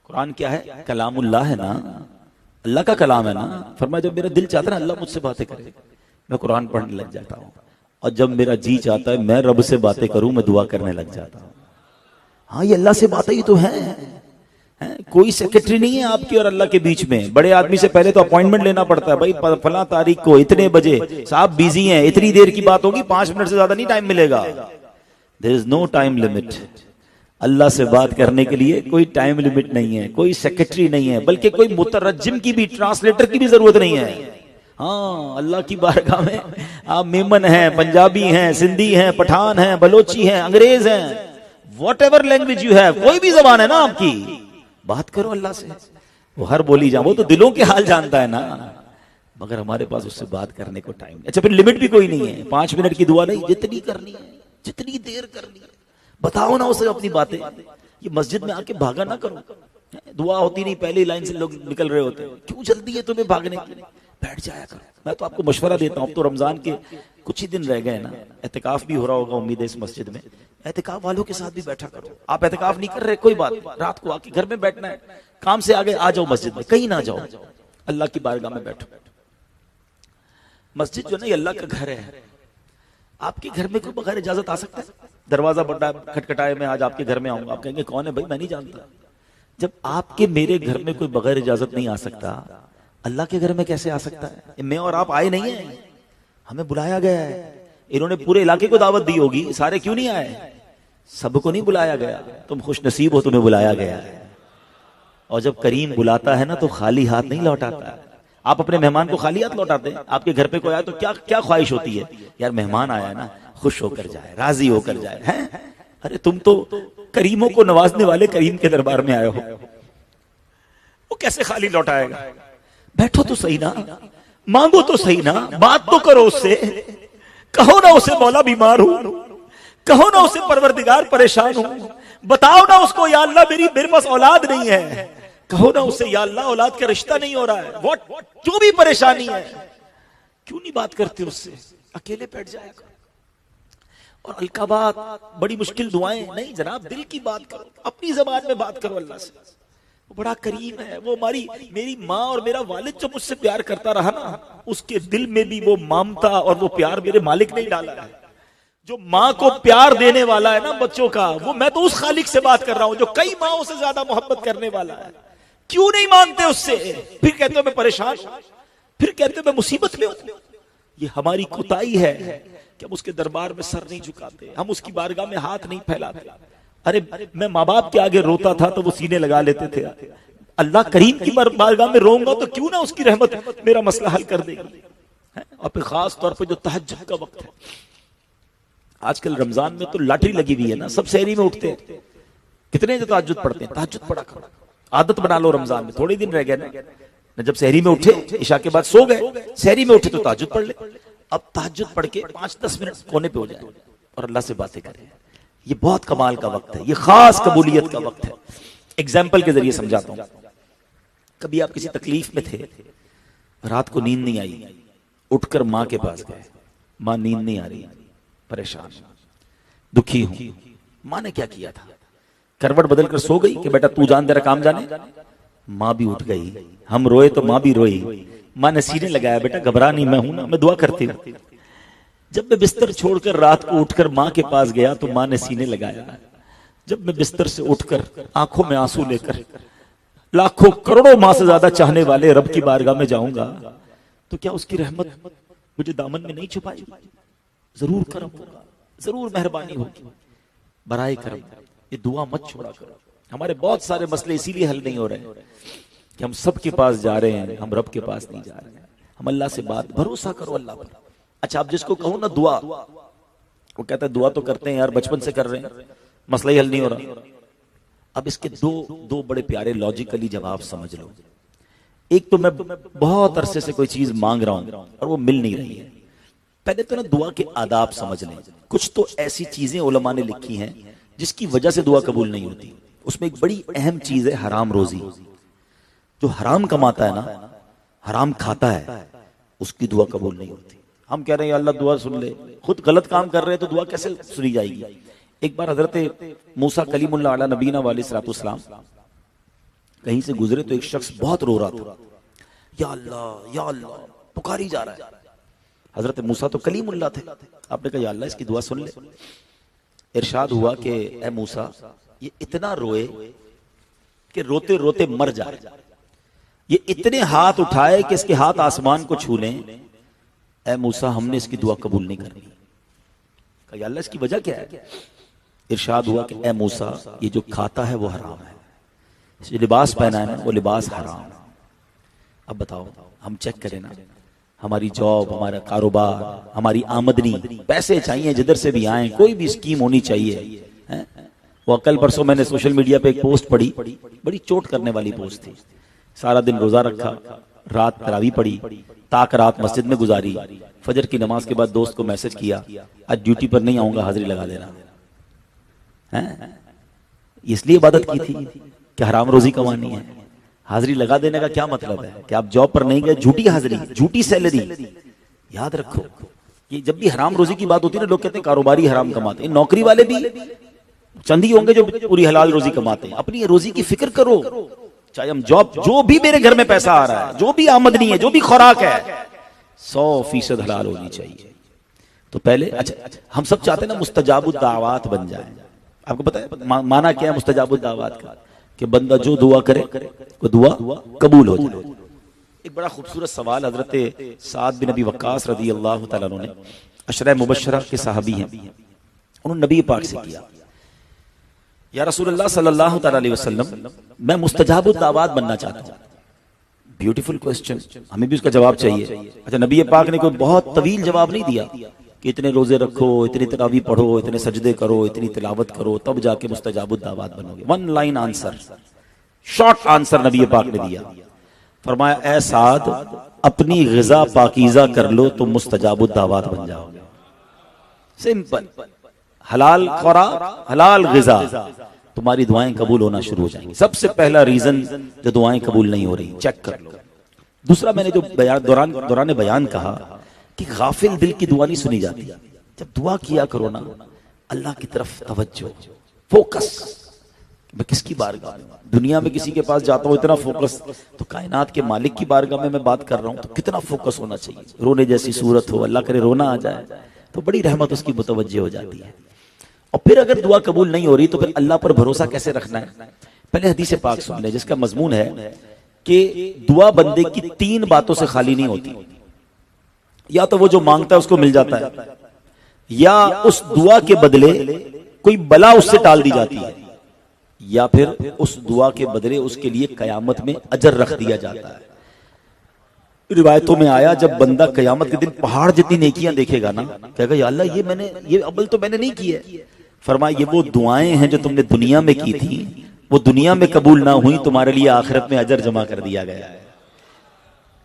कुरान क्या है? कलामुल्लाह है ना, अल्लाह का कलाम है ना। फरमाया जब मेरा दिल चाहता है ना अल्लाह मुझसे बातें करे मैं कुरान पढ़ने लग जाता हूं, और जब मेरा जी चाहता है मैं रब से बातें करूं मैं दुआ करने लग जाता हूं। हाँ, ये अल्लाह से बातें ही तो हैं। कोई सेक्रेटरी नहीं है आपकी और अल्लाह के बीच में। बड़े आदमी से पहले तो अपॉइंटमेंट लेना पड़ता है, भाई फला तारीख को इतने बजे साहब बिजी हैं, इतनी देर की बात होगी, 5 मिनट से ज्यादा नहीं टाइम मिलेगा। There is no time limit. Allah से बात करने के लिए कोई टाइम लिमिट नहीं है, कोई सेक्रेटरी नहीं है, बल्कि कोई मुतरज्जिम की भी, ट्रांसलेटर की भी जरूरत नहीं है। हाँ, अल्लाह की बारगाह में आप मेमन हैं, पंजाबी हैं, सिंधी हैं, पठान हैं, बलोची हैं, अंग्रेज हैं, what ever language you have, कोई भी जबान है ना आपकी, बात करो अल्लाह से। वो हर बोली जा, वो तो दिलों के हाल जानता है ना, मगर हमारे पास उससे बात करने को टाइम नहीं। अच्छा, फिर लिमिट भी कोई नहीं है, 5 मिनट की दुआ नहीं, जितनी करनी है, जितनी देर करनी है, बताओ ना उसे अपनी बातें। ये मस्जिद में आके भागा ना करो, दुआ होती नहीं, पहली लाइन से लोग निकल रहे होते हैं, क्यों जल्दी है तुम्हें भागने की? बैठ जाया करो। मैं तो आपको मशवरा देता हूं, अब तो रमजान के कुछ ही दिन रह गए ना, एहतिकाफ भी हो रहा होगा उम्मीद है इस मस्जिद में, एहतिकाफ वालों के साथ भी बैठा करो। आप एहतिकाफ नहीं कर रहे कोई बात, रात को आके घर में बैठना है, काम से आगे आ जाओ मस्जिद में, कहीं ना जाओ, अल्लाह की बारगाह में बैठो। मस्जिद जो ना अल्लाह का घर है। आपके घर में कोई बगैर इजाजत आ सकता है? दरवाजा बड़ा खटखटाए, मैं आज आपके घर में आऊंगा, आप कहेंगे कौन है भाई, मैं नहीं जानता। जब आपके मेरे घर में कोई बगैर इजाजत नहीं आ सकता, अल्लाह के घर में कैसे आ सकता है? मैं और आप आए नहीं है, हमें बुलाया गया है। इन्होंने पूरे इलाके को दावत दी होगी, सारे क्यों नहीं आए? सबको नहीं बुलाया गया। तुम खुश नसीब हो, तुम्हें बुलाया गया है। और जब करीम बुलाता है ना तो खाली हाथ नहीं लौटाता। आप अपने मेहमान को खाली हाथ लौटाते हैं? आपके घर पे कोई आया तो क्या क्या ख्वाहिश होती है? यार मेहमान आया ना, खुश होकर जाए, राजी होकर जाए। हैं? अरे तुम तो करीमों को नवाजने वाले करीम के दरबार में आए हो। कैसे खाली लौटाएगा? बैठो तो सही ना, मांगो तो सही ना, बात तो करो उससे, कहो ना उसे मौला बीमार हूं, कहो ना उसे परवरदिगार परेशान हूं, बताओ ना उसको या अल्लाह मेरे पास औलाद नहीं है, कहो ना उसे या अल्लाह औलाद का रिश्ता नहीं हो रहा है, व्हाट जो भी परेशानी है, क्यों नहीं बात करते उससे? अकेले बैठ जाएगा। और हल्का बात, बड़ी मुश्किल दुआएं नहीं जनाब, दिल की बात करो, अपनी जबान में बात करो अल्लाह से। वो बड़ा करीम है, वो मेरी माँ और मेरा वालिद जो मुझसे प्यार करता रहा ना, उसके दिल में भी वो ममता और वो प्यार मेरे मालिक ने डाला है। जो माँ को प्यार देने वाला है ना बच्चों का, वो मैं तो उस खालिक से बात कर रहा हूं जो कई माओं से ज्यादा मोहब्बत करने वाला है। क्यों नहीं मानते उससे? फिर कहते हो मैं परेशान, फिर कहते हो मैं मुसीबत में हूं। ये हमारी कुताई है कि हम उसके दरबार में सर नहीं झुकाते, हम उसकी बारगाह में हाथ नहीं फैलाते। अरे मैं माँ बाप के आगे रोता था तो वो सीने लगा लेते थे, अल्लाह करीम की बारगाह में रोऊंगा तो क्यों ना उसकी रहमत मेरा मसला हल कर देगी। और फिर खास तौर पर जो तहज्जुद का वक्त है, आजकल रमजान में तो लॉटरी लगी हुई है ना, सब सहरी में उठते हैं। कितने जो तहज्जुद पढ़ते हैं, तहज्जुद पढ़ा करो, आदत बना लो। रमजान में थोड़े दिन रह गए ना, जब सहरी में उठे, इशा के बाद सो गए, सहरी में उठे तो तहज्जुद पढ़ ले। अब तहज्जुद पढ़ के 5-10 मिनट कोने पे हो जाए और अल्लाह से बातें करें। ये बहुत कमाल का वक्त है, ये खास कबूलियत का वक्त है। एग्जाम्पल के जरिए समझाता हूं। कभी आप किसी तकलीफ में थे, रात को नींद नहीं आई, उठकर माँ के पास गए, माँ नींद नहीं आ रही, परेशान, दुखी हूं। माँ ने क्या किया था? करवट बदलकर सो गई कि बेटा तू जान, तेरा काम जाने। माँ भी उठ गई, हम रोए तो माँ भी रोई। माँ ने सीने लगाया, बेटा घबरा नहीं, मैं हूं ना, मैं दुआ करती हूं। जब मैं बिस्तर छोड़कर रात को उठकर माँ के पास गया तो माँ ने सीने लगाया। जब मैं बिस्तर से उठकर आंखों में आंसू लेकर लाखों करोड़ों माँ से ज्यादा चाहने वाले रब की बारगाह में जाऊंगा तो क्या उसकी रहमत मुझे दामन में नहीं छुपाएगी? जरूर करम होगा, जरूर मेहरबानी होगी, बराए करम। ये दुआ मत छोड़ा करो। हमारे बहुत सारे मसले इसीलिए हल नहीं हो रहे कि हम सबके पास जा रहे हैं, हम रब के पास नहीं जा रहे हैं। हम अल्लाह से बात, भरोसा करो अल्लाह पर। अच्छा, आप जिसको कहो ना दुआ, वो कहता है दुआ तो करते हैं यार, बचपन से कर रहे हैं, मसला ही हल नहीं हो रहा। अब इसके दो बड़े प्यारे लॉजिकली जवाब समझ लो। एक तो मैं बहुत अरसे से कोई चीज मांग रहा हूं और वो मिल नहीं रही है। पहले तो ना दुआ के आदाब समझ लें। कुछ तो ऐसी चीजें उलमा ने लिखी हैं जिसकी वजह से दुआ कबूल नहीं होती। उसमें एक बड़ी अहम चीज है हराम रोजी। जो हराम कमाता है ना, हराम खाता है, उसकी दुआ कबूल नहीं होती। हम कह रहे हैं अल्लाह दुआ सुन ले, खुद गलत काम कर रहे हैं तो दुआ कैसे सुनी जाएगी? एक बार हजरत मूसा कलीमुल्लाह अला नबीना वालेसलाम कहीं से गुजरे तो एक शख्स बहुत रो रहा था, या अल्लाह पुकारी जा रहा है। हजरत मूसा तो कलीमुल्लाह थे, आपने कहा या अल्लाह इसकी दुआ सुन ले। इरशाद हुआ कि ए मूसा, ये इतना रोए कि रोते रोते मर जाए, ये इतने हाथ उठाए कि इसके हाथ आसमान को छू लें। ए मूसा, हमने इसकी दुआ कबूल नहीं करनी। कहा या अल्लाह इसकी वजह क्या है? इरशाद हुआ कि ए मूसा, ये जो खाता है वो हराम है, जो लिबास पहना है ना वो लिबास हराम। अब बताओ, हम चेक करें ना, हमारी जॉब, हमारा कारोबार, हमारी आमदनी, पैसे चाहिए जिधर से भी आए, कोई भी स्कीम होनी चाहिए है? वो कल परसों मैंने सोशल मीडिया पे एक पोस्ट पढ़ी, बड़ी चोट करने वाली पोस्ट थी। सारा दिन रोजा रखा, रात तरावी पढ़ी, ताक रात मस्जिद में गुजारी, फजर की नमाज के बाद दोस्त को मैसेज किया, आज ड्यूटी पर नहीं आऊंगा, हाजिरी लगा देना है। इसलिए इबादत की थी कि हराम रोजी कमानी है। हाजिरी लगा देने का क्या मतलब है कि आप जॉब पर नहीं गए, झूठी हाजिरी, झूठी सैलरी। याद रखो, ये जब भी हराम रोजी की बात होती है ना, लोग कहते हैं कारोबारी हराम कमाते हैं। नौकरी वाले भी चंदी होंगे जो पूरी हलाल रोजी कमाते हैं। अपनी रोजी की फिक्र करो। चाहे हम जॉब, जो भी मेरे घर में पैसा आ रहा है, जो भी आमदनी है, जो भी खुराक है, 100% हलाल होनी चाहिए। तो पहले अच्छा, हम सब चाहते हैं ना मुस्तजाबुद दावात बन जाए। आपको पता है माना क्या है मुस्तजाबुद दावात का? कि बंदा जो दुआ करे वो दुआ कबूल हो जाए। एक बड़ा खूबसूरत सवाल हजरत साद बिन अबी वक्कास रज़ी अल्लाह तआला अन्हु ने, अशरा मुबश्शरा के सहाबी हैं, उन्होंने नबी पाक से किया, या रसूलुल्लाह सल्लल्लाहु तआला अलैहि वसल्लम, मैं मुस्तजाबुद दावात बनना चाहता हूं। ब्यूटीफुल क्वेश्चन, हमें भी उसका जवाब चाहिए। अच्छा, नबी पाक ने कोई बहुत तवील जवाब नहीं दिया कि इतने रोजे रखो, इतनी तरावी पढ़ो, इतने सजदे करो, इतनी तिलावत करो, तब जाके मुस्तजाबुद दावात बनोगे। One line answer, short answer नबी पाक ने दिया। फरमाया, ए साद, अपनी ग़िज़ा पाकीज़ा कर लो तो मुस्तजाबुद दावत बन जाओगे। सिंपल, हलाल खुराक, हलाल ग़िज़ा, तुम्हारी दुआएं कबूल होना शुरू हो जाएंगी। सबसे पहला रीजन जो दुआएं कबूल नहीं हो रही, चेक कर लो। दूसरा, मैंने जो दौरान बयान कहा कि गाफिल दिल की दुआ नहीं सुनी जाती। जब दुआ किया करो ना, अल्लाह की तरफ तवज्जो, फोकस। मैं किसकी बारगाह में, दुनिया में किसी के पास जाता हूं इतना फोकस, तो कायनात के मालिक की बारगाह में मैं बात कर रहा हूं तो कितना फोकस होना चाहिए। रोने जैसी सूरत हो, अल्लाह करे रोना आ जाए तो बड़ी रहमत उसकी मुतवज्जे हो जाती है। और फिर अगर दुआ कबूल नहीं हो रही तो फिर अल्लाह पर भरोसा कैसे रखना है। पहले हदीस पाक सुन ले, जिसका मजमून है कि दुआ बंदे की 3 बातों से खाली नहीं होती। या तो वो जो मांगता है उसको मिल जाता है, या उस दुआ के बदले कोई बला उससे टाल दी जाती है, या फिर उस दुआ के बदले उसके लिए कयामत में अजर रख दिया जाता है। रिवायतों में आया, जब बंदा कयामत के दिन पहाड़ जितनी नेकियां देखेगा ना, कहेगा या अल्लाह ये अमल तो मैंने नहीं किया है। फरमाया, ये वो दुआएं हैं जो तुमने दुनिया में की थी, वो दुनिया में कबूल ना हुई, तुम्हारे लिए आखिरत में अजर जमा कर दिया गया है।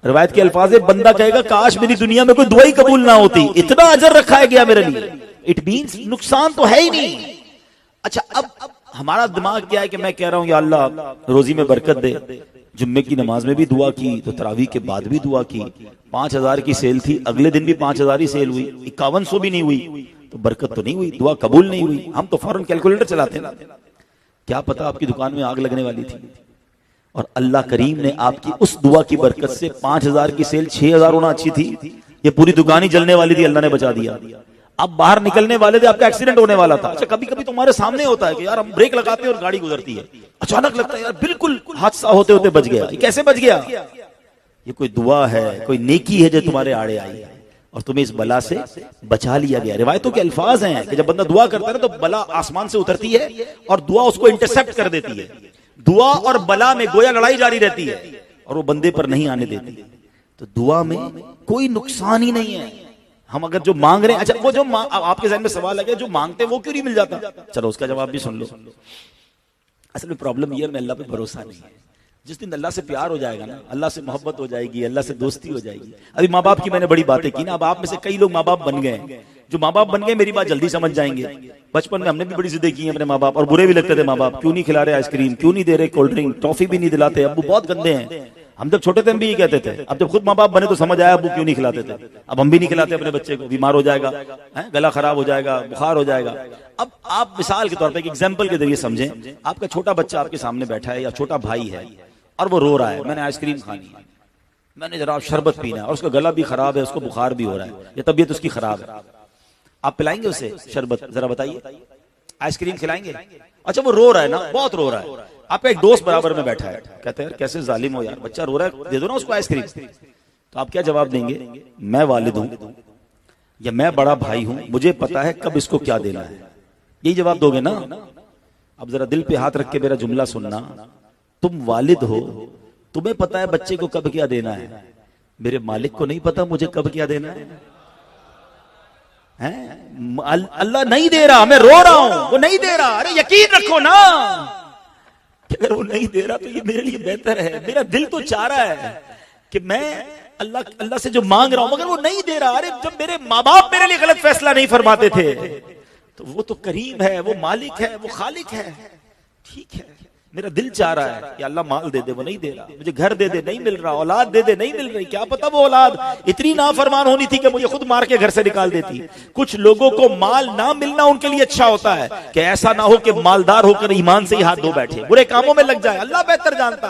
रिवायत के अल्फाज, बंदा कहेगा काश मेरी दुनिया में कोई दुआ ही कबूल ना होती, इतना अजर रखा है गया मेरे लिए। इट मींस नुकसान तो है ही नहीं। अच्छा, अब हमारा दिमाग क्या है कि मैं कह रहा हूं या अल्लाह रोजी में बरकत दे, जुम्मे की नमाज में भी दुआ की, तो तरावी के बाद भी दुआ की, 5000 की सेल थी, अगले दिन भी 5000 ही सेल हुई, 5100 भी नहीं हुई, तो बरकत तो नहीं हुई, दुआ कबूल नहीं हुई। हम तो फौरन कैलकुलेटर चलाते हैं, क्या पता आपकी दुकान में आग लगने वाली थी, और अल्लाह करीम ने आपकी उस दुआ की बरकत से 5000 की सेल 6000 होना अच्छी थी, ये पूरी दुकान ही जलने वाली थी, अल्लाह ने बचा दिया। आप बाहर निकलने वाले थे, आपका एक्सीडेंट होने वाला था। अच्छा, कभी कभी तुम्हारे सामने होता है कि यार हम ब्रेक लगाते हैं और गाड़ी गुजरती है, अचानक लगता है यार बिल्कुल हादसा होते होते बच गया। ये कैसे बच गया? ये कोई दुआ है, कोई नेकी है जो तुम्हारे आड़े आई है और तुम्हें इस बला से बचा लिया गया। रिवायतों के अल्फाज हैं कि जब बंदा दुआ करता है ना, तो बला आसमान से उतरती है और दुआ उसको इंटरसेप्ट कर देती है। दुआ और बला में गोया लड़ाई जारी रहती है और वो बंदे पर नहीं आने देती। तो दुआ में कोई नुकसान ही नहीं है। हम अगर जो मांग रहे हैं, अच्छा वो जो आपके ज़हन में सवाल है जो मांगते हैं वो क्यों नहीं मिल जाता, चलो उसका जवाब भी सुन लो। असल में प्रॉब्लम ये है, अल्लाह पे भरोसा नहीं है। जिस दिन अल्लाह से प्यार हो जाएगा ना, अल्लाह से मोहब्बत हो जाएगी, अल्लाह से दोस्ती हो जाएगी। अभी माँ बाप की मैंने बड़ी बातें की ना, अब आप में से कई लोग माँ बाप बन गए। जो माँ बाप बन गए मेरी बात जल्दी समझ जाएंगे। बचपन में हमने भी बड़ी जिद्दें की हैं अपने माँ बाप, और बुरे भी लगते थे माँ बाप, क्यों नहीं खिला रहे आइसक्रीम, क्यों नहीं दे रहे कोल्ड ड्रिंक, टॉफी भी नहीं दिलाते, अब्बू बहुत गंदे हैं। हम जब छोटे थे हम भी ये कहते थे, अब जब खुद माँ बाप बने तो समझ आया अब्बू क्यों नहीं खिलाते थे। अब हम भी नहीं खिलाते अपने बच्चे को, बीमार हो जाएगा, गला खराब हो जाएगा, बुखार हो जाएगा। अब आप मिसाल के तौर पर एक एग्जाम्पल के जरिए समझें, आपका छोटा बच्चा आपके सामने बैठा है या छोटा भाई है और वो रो रहा है, मैंने आइसक्रीम खानी है, मैंने जरा शरबत पीना है, और उसका गला भी खराब है, उसको बुखार भी हो रहा है या तबीयत उसकी खराब है, आप पिलाएंगे उसे शरबत? जरा बताइए, आइसक्रीम खिलाएंगे? अच्छा वो रो रहा है ना, बहुत रो रहा है, आपका एक दोस्त बराबर में बैठा है, कहते हैं कैसे जालिम हो यार, बच्चा रो रहा है, दे दो ना उसको आइसक्रीम। तो आप क्या जवाब देंगे? मैं वालिद हूं या मैं बड़ा भाई हूं, मुझे पता है कब इसको क्या देना है, यही जवाब दोगे ना। अब जरा दिल पे हाथ रख के मेरा जुमला सुनना, तुम वालिद हो, तुम्हें पता है बच्चे को कब क्या देना है, मेरे मालिक को नहीं पता मुझे कब क्या देना है? अल्लाह नहीं दे रहा, मैं रो रहा हूं, वो नहीं दे रहा। अरे यकीन रखो ना, अगर वो नहीं दे रहा तो ये मेरे लिए बेहतर है। मेरा दिल तो चाह रहा है कि मैं अल्लाह से जो मांग रहा हूं, मगर वो नहीं दे रहा। अरे जब मेरे माँ बाप मेरे लिए गलत फैसला नहीं फरमाते थे, तो वो तो करीम है, वो मालिक है, वो खालिक है, ठीक है। मेरा दिल चाह रहा है कि अल्लाह माल दे दे, वो नहीं दे रहा। मुझे घर दे दे, नहीं मिल रहा। औलाद दे दे, नहीं मिल रही। क्या पता वो औलाद इतनी नाफरमान होनी थी कि मुझे खुद मार के घर से निकाल देती। कुछ लोगों को माल ना मिलना उनके लिए अच्छा होता है कि ऐसा ना हो कि मालदार होकर ईमान से ही हाथ धो बैठे, बुरे कामों में लग जाए। अल्लाह बेहतर जानता।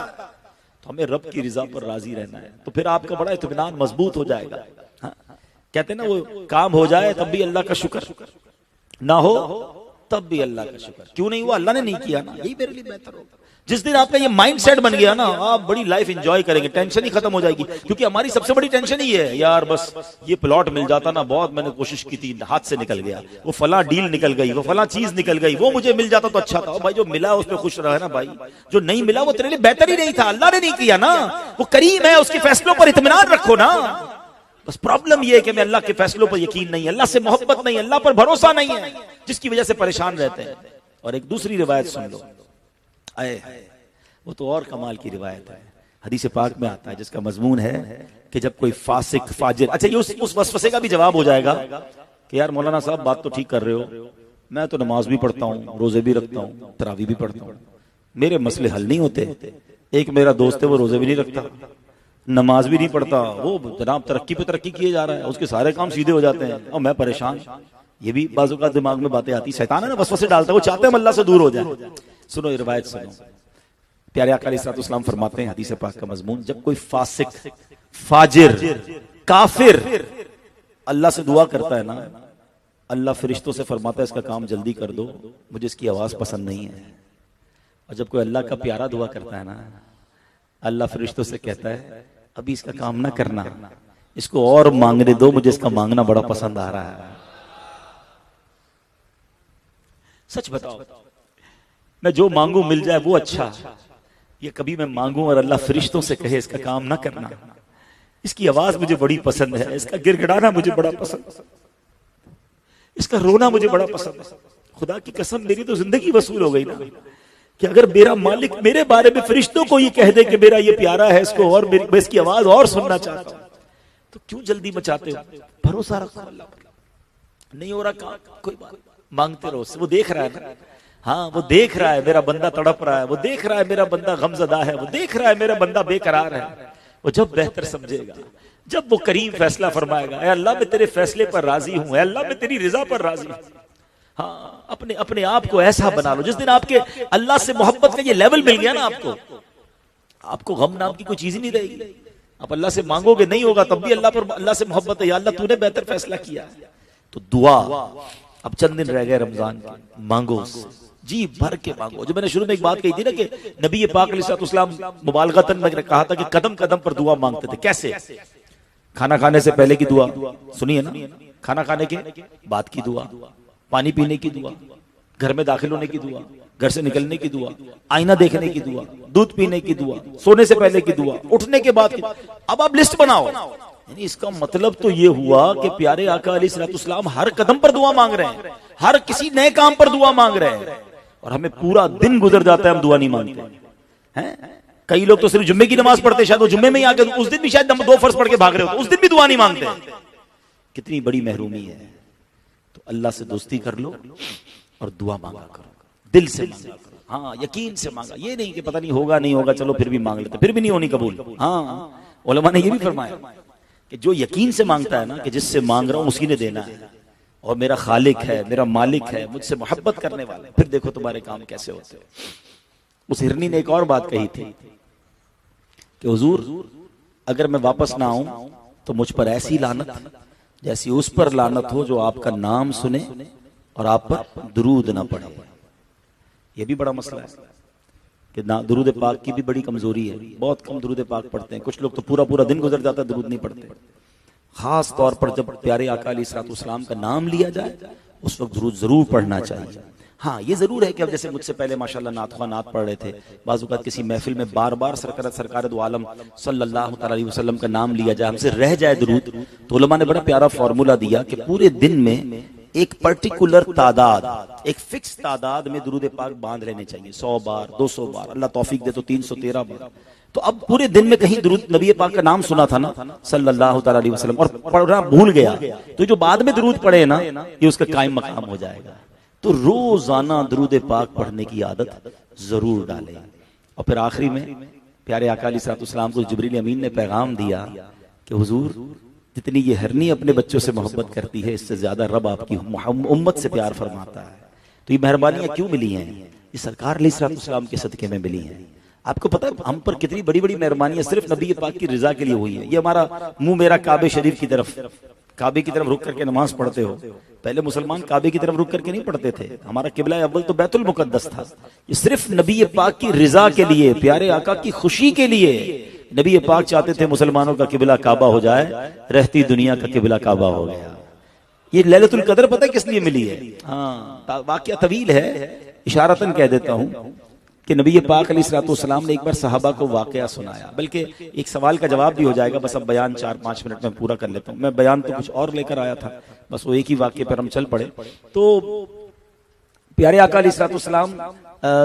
तो हमें रब की रिजा पर राजी रहना है, तो फिर आपका बड़ा इत्मीनान मजबूत हो जाएगा। कहते हैं ना, वो काम हो जाए तब भी अल्लाह का शुक्र, ना हो तब भी अल्लाह का शुक्र। क्यों नहीं हुआ? अल्लाह ने नहीं किया ना, यही मेरे लिए बेहतर होगा। जिस दिन आपका ये माइंड सेट बन गया ना, आप बड़ी लाइफ एंजॉय करेंगे, टेंशन ही खत्म हो जाएगी। क्योंकि हमारी सबसे बड़ी टेंशन ही है, यार बस ये प्लॉट मिल जाता ना, बहुत मैंने कोशिश की थी, हाथ से निकल गया, वो फला डील निकल गई, वो फला चीज निकल गई, वो मुझे मिल जाता तो अच्छा था। भाई जो मिला उस पर खुश रहा ना भाई, जो नहीं मिला वो तेरे लिए बेहतर ही नहीं था, अल्लाह ने नहीं किया ना। वो करीम है, उसके फैसलों पर इत्मीनान रखो ना। बस प्रॉब्लम ये है कि मैं अल्लाह के फैसलों पर यकीन नहीं, अल्लाह से मोहब्बत नहीं, अल्लाह पर भरोसा नहीं है, जिसकी वजह से परेशान रहते हैं। और एक दूसरी रिवायत सुन लो, आए वो तो और कमाल की रिवायत है, हदीस पाक में आता है जिसका मजमून है कि जब कोई फासिक फाजिर, अच्छा ये उस वसवसे का भी जवाब हो जाएगा कि यार मौलाना साहब बात तो ठीक कर रहे हो, मैं तो नमाज भी पढ़ता हूँ, रोजे भी रखता हूँ, तरावी भी पढ़ता हूँ, मेरे मसले हल नहीं होते। एक मेरा दोस्त है वो रोजे भी नहीं रखता, नमाज भी नहीं पढ़ता, वो जनाब तरक्की पे तरक्की किए जा रहा है, उसके सारे काम सीधे हो जाते हैं और मैं परेशान। ये भी बाजू का दिमाग में बातें आती, शैतान है ना वसवसे डालता है, वो चाहते हैं अल्लाह से दूर हो जाए। सुनो ये रिवायत सुनो, प्यारे आका अलैहिस्सलाम फरमाते हैं हदीस पाक का मजमून, जब कोई फासिक फाजिर काफिर अल्लाह से दुआ करता है ना, अल्लाह फरिश्तों से फरमाता है इसका काम जल्दी कर दो, मुझे इसकी आवाज पसंद नहीं है। और जब कोई अल्लाह का प्यारा दुआ करता है ना, अल्लाह फरिश्तों से कहता है अभी इसका काम ना करना, इसको और मांगने दो, मुझे इसका मांगना बड़ा पसंद आ रहा है। सच बताओ, मैं जो मांगू मिल जाए वो अच्छा, ये कभी मैं मांगू और अल्लाह फरिश्तों से कहे इसका काम ना करना, इसकी आवाज मुझे बड़ी पसंद है, इसका गिड़गिड़ाना मुझे बड़ा पसंद है, इसका रोना मुझे बड़ा पसंद है। खुदा की कसम मेरी तो जिंदगी वसूल हो गई ना कि अगर मेरा मालिक मेरे बारे में फरिश्तों को ये कह दे कि मेरा ये प्यारा है, इसको और मैं इसकी आवाज और सुनना चाहता हूं, तो क्यों जल्दी मचाते हो? भरोसा रखो अल्लाह पर। नहीं हो रहा काम, कोई बात, मांगते रहो, वो देख रहा है ना, हाँ वो देख रहा है मेरा बंदा तड़प रहा है, वो देख रहा है मेरा बंदा गमजदा है, वो देख रहा है मेरा बंदा बेकरार है। वो जब बेहतर समझेगा, जब वो करीम फैसला फरमाएगा, ऐ अल्लाह मैं तेरे फैसले पर राजी हूं, ऐ अल्लाह मैं तेरी रिजा पर राजी हूं। हाँ अपने अपने आप को ऐसा बना लो, जिस दिन आपके अल्लाह से मोहब्बत का ये लेवल मिल गया ना आपको गम नाम की कोई चीज ही नहीं रहेगी। आप अल्लाह से मांगोगे नहीं होगा तब भी अल्लाह पर अल्लाह से मोहब्बत है, या अल्लाह तूने बेहतर फैसला किया है। तो दुआ, अब चंद दिन रह गए रमजान के, मांगो जी भर के मांगो। जो मैंने शुरू में एक बात कही थी ना कि नबी पाक अलैहिस्सलाम मुबालगतन में कहा था कि कदम कदम पर दुआ मांगते थे। कैसे? खाना खाने से पहले की दुआ सुनिए ना, खाना खाने के बाद की दुआ, पानी पीने की दुआ, घर में दाखिल होने की दुआ, घर से निकलने की दुआ, आईना देखने की दुआ, दूध पीने की दुआ, सोने से पहले की दुआ, उठने के बाद की। अब आप लिस्ट बनाओ, यानी इसका मतलब तो ये हुआ कि प्यारे आका अलैहिस्सलाम हर कदम पर दुआ मांग रहे हैं, हर किसी नए काम पर दुआ मांग रहे हैं, और हमें पूरा दिन गुजर जाता है हम दुआ नहीं मांगते हैं। कई लोग तो सिर्फ जुम्मे की नमाज पढ़ते, शायद वो जुम्मे में ही आके उस दिन भी शायद 2 फर्ज पढ़ के भाग रहे हो, उस दिन भी दुआ नहीं मांगते। कितनी बड़ी महरूमी है। तो अल्लाह से दोस्ती कर लो और दुआ मांगा करो, दिल से मांगा करो, हाँ यकीन से मांगा। ये नहीं कि पता नहीं होगा नहीं होगा चलो फिर भी मांग लेते, फिर भी नहीं होनी कबूल। हाँ उलमा ने ये भी फरमाया कि जो यकीन से मांगता है ना कि जिससे मांग रहा हूं उसी ने देना है, और मेरा खालिक है, मेरा मालिक है, मुझसे मोहब्बत करने वाला है, फिर देखो तुम्हारे काम कैसे होते हैं। उस हिरनी ने एक और बात कही थी कि हुजूर अगर मैं वापस ना आऊं तो मुझ पर ऐसी लानत जैसी उस पर लानत हो जो आपका नाम सुने और आप पर दुरूद ना पढ़े। यह भी बड़ा मसला है कि ना दुरूद पाक की भी बड़ी कमजोरी है, बहुत कम दुरूद पाक पढ़ते हैं। कुछ लोग तो पूरा पूरा दिन गुजर जाता है दुरूद नहीं पढ़ते। खास तौर पर जब प्यारे आका अलैहिस्सलाम का नाम लिया जाए उस वक्त दुरूद जरूर पढ़ना चाहिए। हाँ ये जरूर है कि अब जैसे मुझसे पहले माशाल्लाह नातख़्वान नात पढ़ रहे थे, बाज़-औक़ात किसी महफिल में बार बार सरकार दो आलम सल्लल्लाहु अलैहि वसल्लम का नाम लिया जाए, हमसे रह जाए दुरूद, तो उलमा ने बड़ा प्यारा फॉर्मूला दिया कि पूरे दिन में एक पर्टिकुलर तादाद, एक फिक्स तादाद में दुरूद पाक बांध लेने चाहिए। 100 बार, 200 बार, अल्लाह तौफीक दे तो 313 बार। तो अब पूरे दिन में कहीं दुरूद नबी पाक का नाम सुना था ना सल्लल्लाहु अलैहि वसल्लम और पढ़ना भूल गया, तो जो बाद में दुरूद पढ़े ना ये उसका कायम मकाम हो जाएगा। तो रोजाना दुरूद पाक पढ़ने की आदत जरूर डालें। और फिर आखिरी में प्यारे आका अलैहिस्सलाम को जिब्रील अमीन ने पैगाम दिया कि हुजूर जितनी ये हरनी अपने बच्चों से मोहब्बत करती है इससे ज्यादा रब आपकी उम्मत से प्यार फरमाता है। तो ये मेहरबानियां क्यों मिली हैं? ये सरकार अलैहिस्सलाम के सदके में मिली हैं। आपको पता है हम पर कितनी बड़ी बड़ी मेहरबानियां सिर्फ नबी पाक की रिजा के लिए हुई है। ये हमारा मुंह मेरा काबे शरीफ की तरफ, काबे की तरफ रुक करके नमाज पढ़ते हो। पहले मुसलमान काबे की तरफ रुक करके नहीं पढ़ते थे, हमारा किबला अव्वल तो बैतुल मुकद्दस था। ये सिर्फ नबी पाक की रिजा के लिए, प्यारे आका की खुशी के लिए नबी पाक चाहते थे मुसलमानों का किबला काबा हो जाए, रहती दुनिया का किबला काबा हो गया। ये लैलतुल कदर पता है किस लिए मिली है? हाँ वाकया तवील है, इशारतन कह देता हूं कि नबी पाक अलैहिस्सलाम ने एक बार सहाबा को वाकया सुनाया, बल्कि एक सवाल का जवाब भी हो जाएगा, बस अब बयान 4-5 मिनट में पूरा कर लेता हूं। मैं बयान तो कुछ और लेकर आया था, बस वो एक ही वाक्य पर हम चल पड़े। तो प्यारे आका अलैहिस्सलाम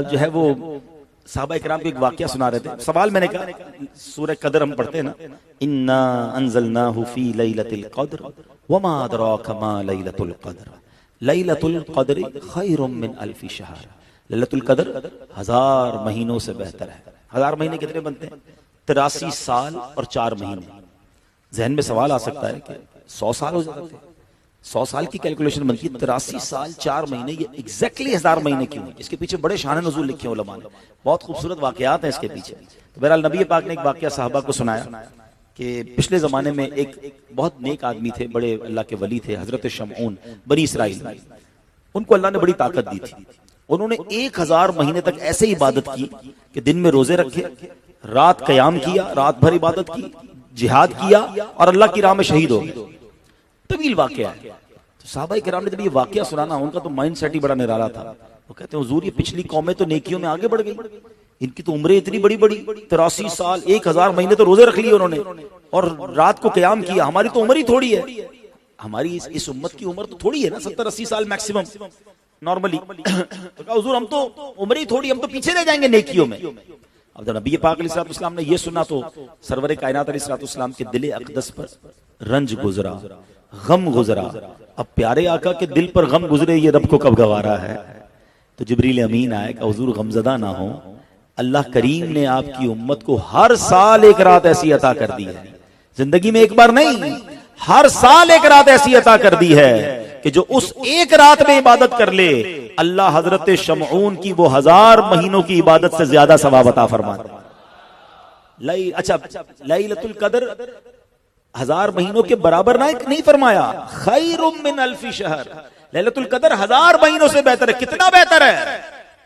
जो है वो साहबा इकराम को एक वाकया सुना रहे थे। सवाल मैंने कहा, सूरह कदर हम पढ़ते हैं ना, इन्ना अंज़लनाहु फी लैलतिल क़द्र वमा अदराका मा लैलतुल क़द्र लैलतुल क़द्र खैरुम मिन अल्फि शहर। लैलतुल क़द्र 1000 महीनों से बेहतर है। 1000 महीने कितने बनते हैं? 83 साल और 4 महीने। जहन में सवाल आ सकता है कि 100 साल हो जाते हैं, 100 साल की कैलकुलेशन बनती है, 83 साल 4 महीने, ये एग्जैक्टली 1000 महीने क्यों है? इसके पीछे बड़े शान नुज़ूल लिखे हैं उलमा ने, बहुत खूबसूरत वाकयात हैं इसके पीछे। तो बहरहाल नबी पाक ने एक वाकया साहबा को सुनाया कि पिछले जमाने में एक बहुत नेक आदमी थे, बड़े अल्लाह के वली थे, हजरत शमऊन, बनी इसराइल। उनको अल्लाह ने बड़ी ताकत दी थी। उन्होंने 1000 महीने तक ऐसे इबादत की कि दिन में रोजे रखे, रात कयाम किया, रात भर इबादत की, जिहाद किया और अल्लाह की राह में शहीद हो गए। तवील वाकया है। तो साहबा किराम ने जब ये वाकया सुना ना, उनका तो माइंड सेट ही बड़ा निराला था। वो कहते हैं हुजूर, ये पिछली कौमें तो नेकियों में आगे बढ़ गई, इनकी तो उम्रें इतनी बड़ी बड़ी, 83 साल 1000 महीने तो रोजे रख लिए उन्होंने और रात को कयाम किया। हमारी तो उम्र ही थोड़ी है, हमारी इस उम्मत की उम्र तो थोड़ी है ना, 70-80 साल मैक्सिमम नॉर्मली। तो कहा हुजूर, हम तो उम्र ही थोड़ी, हम तो पीछे रह जाएंगे नेकियों में। अब जब नबी पाक अलैहिस्सलाम ने ये सुना तो सरवर कायनात अलैहिस्सलाम के दिल अक़दस पर रंज गुजरा, गम गुजरा। अब प्यारे आका के दिल पर गम गुजरे, ये रब को कब गवारा है। तो जिब्रील अमीन आए कि हुजूर गमजदा ना हो, अल्लाह करीम ने आपकी उम्मत को हर साल एक रात ऐसी अता कर दी है, जिंदगी में एक बार नहीं, हर साल एक रात ऐसी अता कर दी है कि जो उस एक रात में इबादत कर ले, अल्लाह हजरत शमऊन की वो 1000 महीनों की इबादत से ज्यादा सवाब अता फरमाता है। अच्छा, लैलतुल क़द्र 1000 महीनों के बराबर ना नहीं फरमाया, खैरुम मिन अल्फि शहर। लैलतुल क़द्र 1000 महीनों से बेहतर है। कितना बेहतर है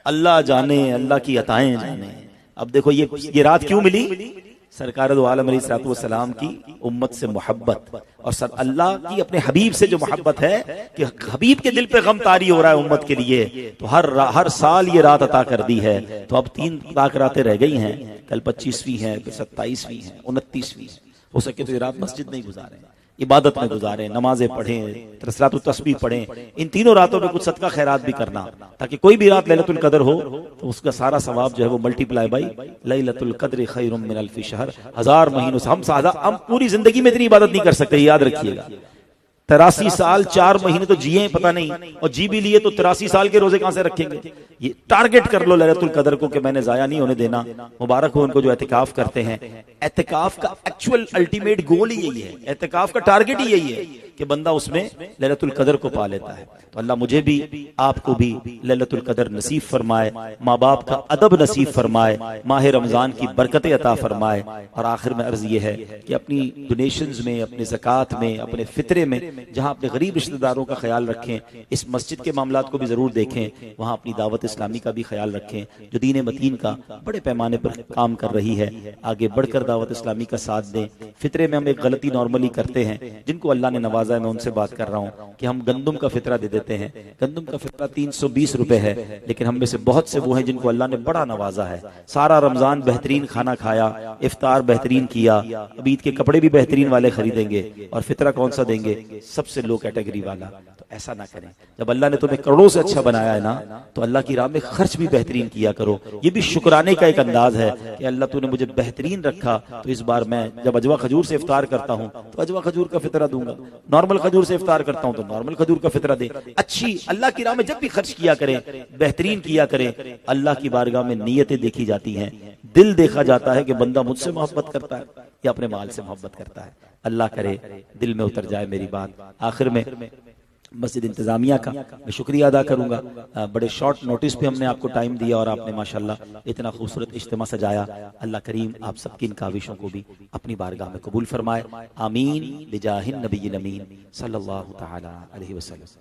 अल्लाह जाने, अल्लाह की अताएं जाने। अब देखो ये रात क्यों मिली? सरकार दो आलम अलैहिस्सलातु वस्सलाम की उम्मत से मोहब्बत और अल्लाह की अपने हबीब से जो मोहब्बत है कि हबीब के दिल पे गम तारी हो रहा है उम्मत के लिए, तो हर साल ये रात अता कर दी है। तो अब 3 लाख रातें रह गई हैं, कल 25वीं है, फिर 27वीं है, 29वीं है। हो सके तो ये रात मस्जिद नहीं गुजारें, इबादत में गुजारें, नमाजें पढ़ें, तसलात तस्बीह पढ़ें। इन तीनों रातों में कुछ सदका खैरात भी करना, ताकि कोई भी रात लैलतुल क़द्र हो तो उसका सारा सवाब जो है वो मल्टीप्लाई बाई लैलतुल क़द्र खैरुम मिन अल्फि शहर। 1000 महीनों से हम पूरी जिंदगी में इतनी इबादत नहीं कर सकते, याद रखिएगा। 83 साल 4 महीने तो जिए पता नहीं, और जी भी लिए तो 83 साल के रोजे कहां से रखेंगे। ये टारगेट कर लो लैलतुल क़द्र को कि मैंने जाया नहीं होने देना। मुबारक हो उनको जो एतिकाफ करते हैं। एतिकाफ का एक्चुअल अल्टीमेट गोल ही यही है, एतिकाफ का टारगेट ही यही है कि बंदा उसमें लैलतुल क़द्र को पा लेता है। तो अल्लाह मुझे भी आपको भी लैलतुल क़द्र नसीब फरमाए, माँ बाप का अदब नसीब फरमाए, माह रमजान की बरकतें अता फरमाए। और आखिर में अर्ज ये है कि अपनी डोनेशंस में, अपने ज़कात में, अपने फितरे में जहां अपने गरीब रिश्तेदारों का ख्याल रखें, इस मस्जिद के मामलात को भी जरूर देखें, वहां अपनी दावत इस्लामी का भी ख्याल रखें जो दीन मतीन का बड़े पैमाने पर काम कर रही है। आगे बढ़कर दावत इस्लामी का साथ दें। फितरे में हम एक गलती नॉर्मली करते हैं, जिनको अल्लाह ने नवाजा है, मैं उनसे बात कर रहा हूँ कि हम गंदुम का फितरा दे देते हैं। गंदुम का फितरा 320 रुपए है, लेकिन हम में से बहुत से वो हैं जिनको अल्लाह ने बड़ा नवाजा है। सारा रमजान बेहतरीन खाना खाया, इफ्तार बेहतरीन किया, अब ईद के कपड़े भी बेहतरीन वाले खरीदेंगे, और फितरा कौन सा देंगे? सबसे लो कैटेगरी वाला। तो ऐसा ना करें। जब अल्लाह ने तुम्हें करोड़ों से अच्छा बनाया है ना, तो अल्लाह की राह में खर्च भी बेहतरीन किया करो। ये भी शुक्राने का एक अंदाज है कि अल्लाह तूने मुझे बेहतरीन रखा, तो इस बार मैं जब अजवा खजूर से इफ्तार करता हूँ तो अजवा खजूर का फितरा दूंगा, नॉर्मल खजूर से इफ्तार करता हूँ तो नॉर्मल खजूर का फितरा दे। अच्छी अल्लाह की राह में जब भी खर्च किया करें, बेहतरीन किया करें। अल्लाह की बारगाह में नीयतें देखी जाती हैं, दिल देखा जाता है कि बंदा मुझसे मोहब्बत करता है या अपने माल से मोहब्बत करता है। अल्लाह करे दिल में उतर जाए मेरी बात। आखिर में मस्जिद इंतजामिया का मैं शुक्रिया अदा करूंगा। बड़े शॉर्ट नोटिस पे हमने आपको टाइम दिया और आपने माशाल्लाह इतना खूबसूरत इज्तिमा सजाया। अल्लाह करीम आप सबकी इन काविशों को भी अपनी बारगाह में कबूल फरमाए। आमीन बिजाहिन नबील अमीन सल्लल्लाहु तआला अलैहि वसल्लम।